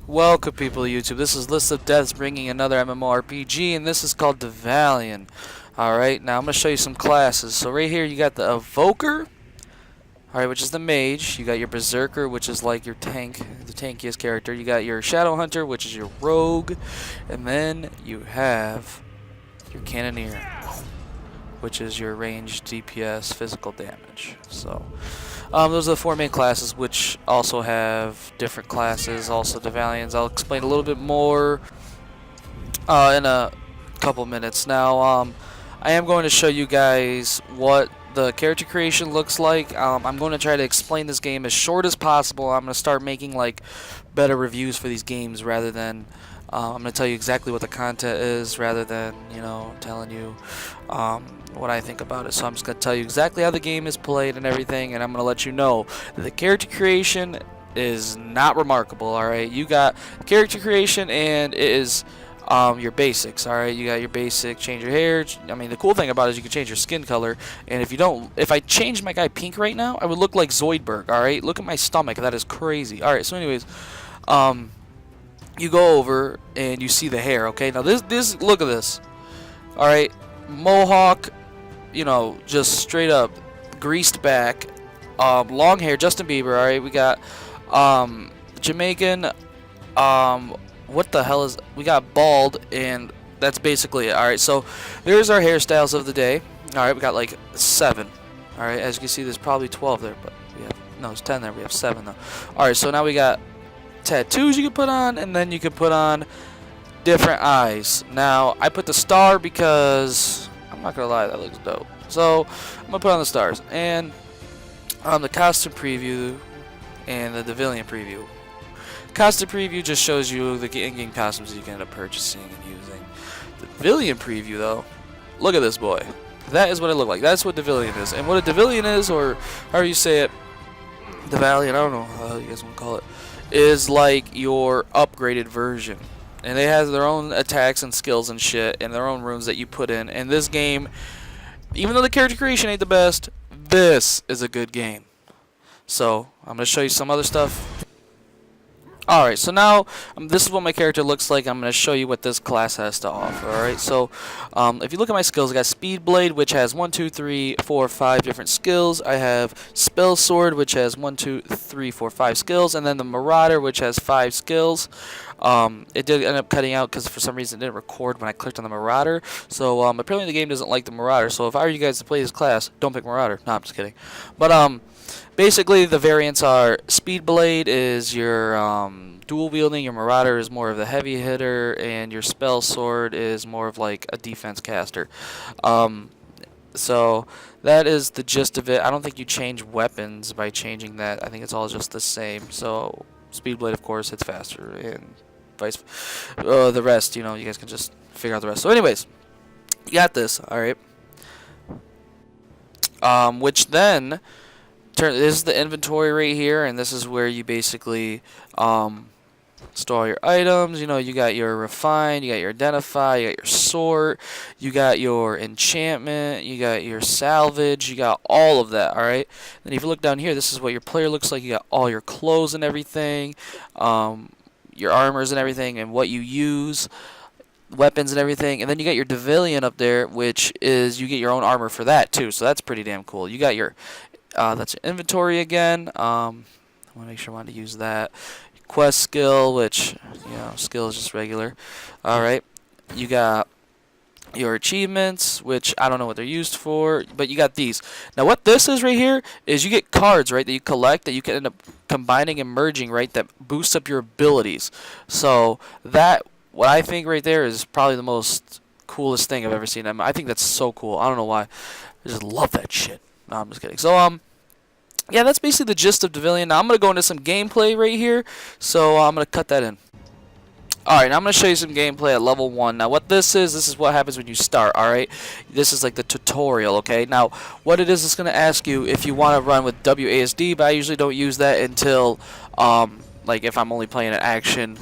Welcome people to YouTube. This is List of Deaths bringing another MMORPG, and this is called Devilian. Alright, now I'm going to show you some classes. So right here you got the Evoker, alright, which is the Mage. You got your Berserker, which is like your tank, the tankiest character. You got your Shadow Hunter, which is your Rogue. And then you have your Cannoneer, which is your ranged DPS physical damage. So those are the four main classes, which also have different classes, also Devilians. I'll explain a little bit more in a couple minutes. Now, I am going to show you guys what the character creation looks like. I'm going to try to explain this game as short as possible. I'm going to start making like better reviews for these games rather than I'm going to tell you exactly what the content is rather than, you know, telling you what I think about it. So I'm just going to tell you exactly how the game is played and everything, and I'm going to let you know that the character creation is not remarkable, alright? You got character creation and it is your basics, alright? You got your basic, change your hair. I mean, the cool thing about it is you can change your skin color, and if I changed my guy pink right now, I would look like Zoidberg, alright? Look at my stomach, that is crazy. Alright, so anyways, you go over and you see the hair, okay? Now this look at this. Alright, mohawk, you know, just straight up greased back, long hair, Justin Bieber. Alright, we got Jamaican, what the hell is, we got bald, and that's basically it. Alright, so there's our hairstyles of the day. Alright, we got like 7. Alright, as you can see there's probably 12 there, but we have, no, it's 10 there, we have 7 though. Alright, so now we got tattoos you can put on, and then you can put on different eyes. Now I put the star because I'm not gonna lie, that looks dope, so I'm gonna put on the stars. And the costume preview and the Devilian preview. Costume preview just shows you the in-game costumes you can end up purchasing and using. The Devilian preview though, look at this boy. That is what it looked like. That's what Devilian is. And what a Devilian is, or however you say it, Devilian, I don't know how you guys want to call it, is like your upgraded version, and they have their own attacks and skills and shit and their own runes that you put in. And this game, even though the character creation ain't the best, this is a good game. So I'm gonna show you some other stuff. Alright, so now this is what my character looks like. I'm going to show you what this class has to offer. Alright, so if you look at my skills, I got Speed Blade, which has 1, 2, 3, 4, 5 different skills. I have Spell Sword, which has 1, 2, 3, 4, 5 skills, and then the Marauder, which has 5 skills. It did end up cutting out because for some reason it didn't record when I clicked on the Marauder. So apparently the game doesn't like the Marauder. So if I were you guys to play this class, don't pick Marauder. No, I'm just kidding. But basically the variants are Speed Blade is your dual wielding, your Marauder is more of the heavy hitter, and your Spell Sword is more of like a defense caster. So that is the gist of it. I don't think you change weapons by changing that. I think it's all just the same. So Speed Blade, of course, hits faster, and vice the rest, you know, you guys can just figure out the rest. So anyways, you got this, alright. Which then this is the inventory right here, and this is where you basically store all your items. You know, you got your refine, you got your identify, you got your sort, you got your enchantment, you got your salvage, you got all of that. Alright, then if you look down here, this is what your player looks like. You got all your clothes and everything, your armors and everything, and what you use, weapons and everything. And then you got your Devilian up there, which is you get your own armor for that too, so that's pretty damn cool. You got your that's your inventory again. I want to make sure I want to use that. Quest skill, which, you know, skill is just regular. Alright, you got your achievements, which I don't know what they're used for, but you got these. Now what this is right here is you get cards, right, that you collect that you can end up combining and merging, right, that boosts up your abilities. So that, what I think right there is probably the most coolest thing I've ever seen. I think that's so cool. I don't know why. I just love that shit. No, I'm just kidding. So yeah, that's basically the gist of Devilian. Now I'm going to go into some gameplay right here, so I'm going to cut that in. Alright, now I'm going to show you some gameplay at level 1. Now what this is what happens when you start, alright? This is like the tutorial, okay? Now, what it is, it's going to ask you if you want to run with WASD, but I usually don't use that until, like if I'm only playing an action,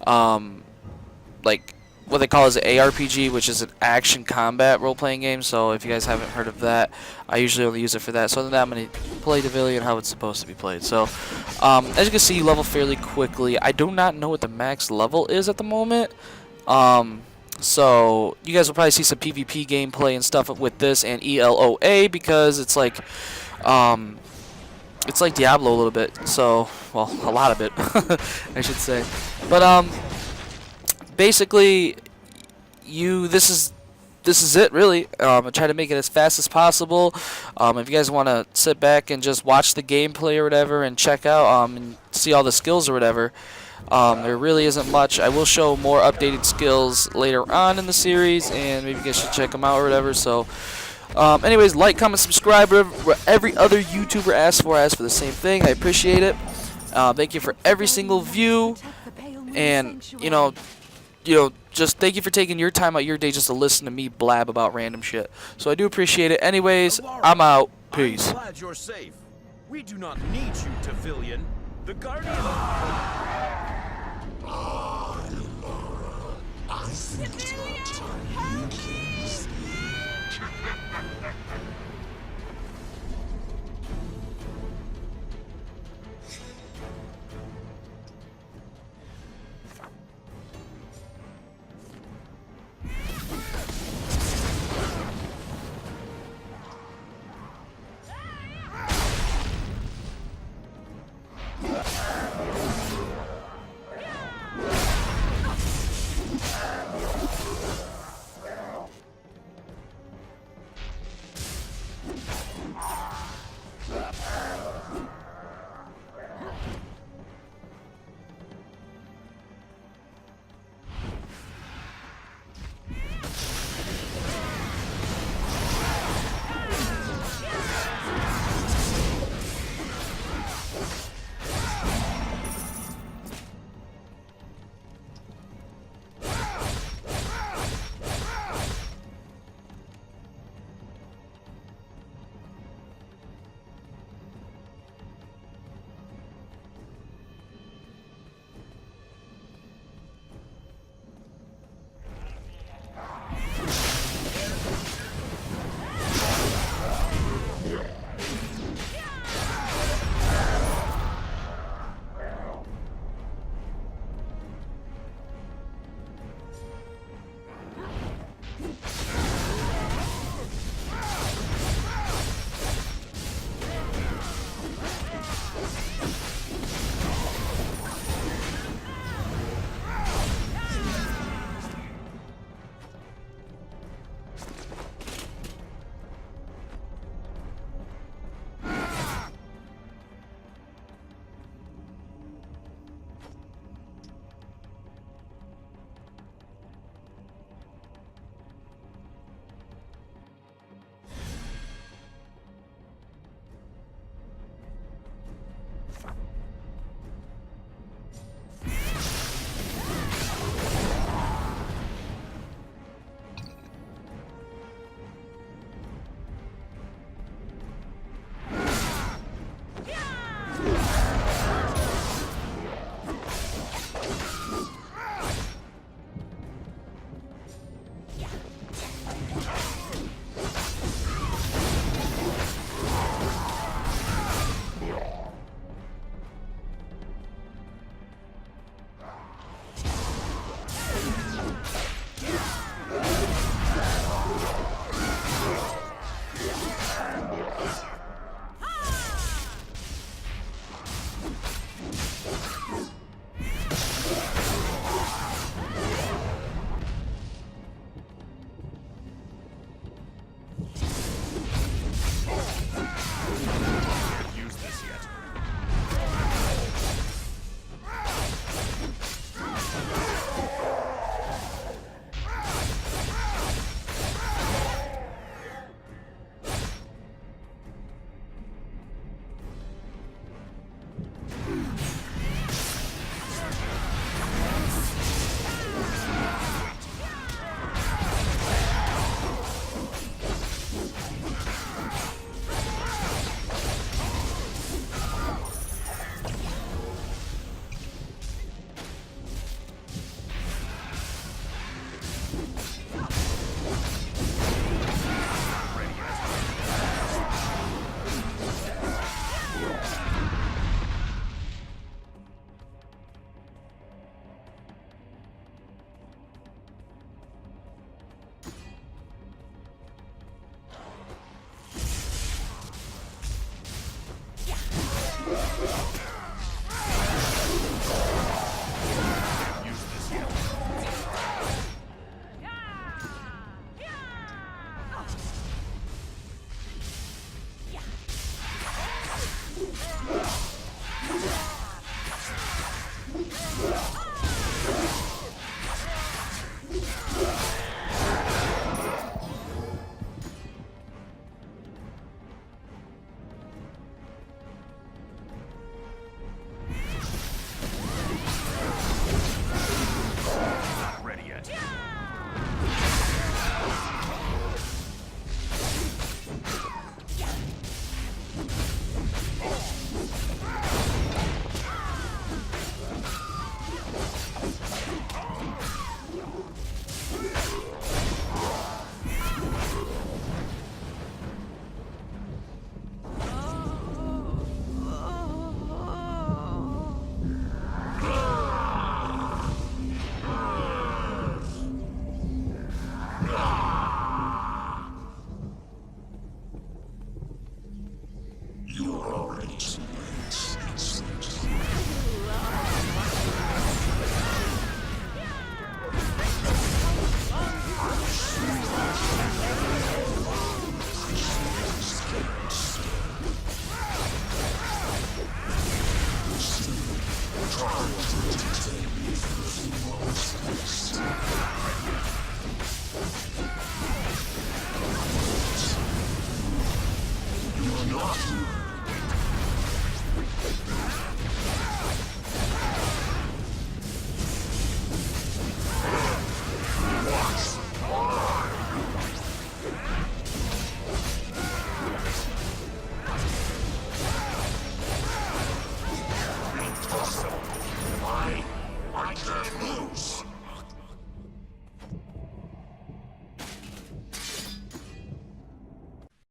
like what they call is an ARPG, which is an action combat role-playing game. So if you guys haven't heard of that, I usually only use it for that. So other than that, I'm going to play Devilian how it's supposed to be played. So as you can see, you level fairly quickly. I do not know what the max level is at the moment. So you guys will probably see some PvP gameplay and stuff with this and ELOA, because it's like Diablo a little bit. So, well, a lot of it, I should say. But basically, this is it really. I try to make it as fast as possible. If you guys want to sit back and just watch the gameplay or whatever and check out and see all the skills or whatever, there really isn't much. I will show more updated skills later on in the series, and maybe you guys should check them out or whatever. So anyways, like, comment, subscribe, whatever every other YouTuber asks for. I ask for the same thing. I appreciate it. Thank you for every single view, and just thank you for taking your time out your day just to listen to me blab about random shit. So I do appreciate it. Anyways, I'm out. Peace. I'm glad you're safe. We do not need you, Devilian. The Guardian. I think it's about time you came.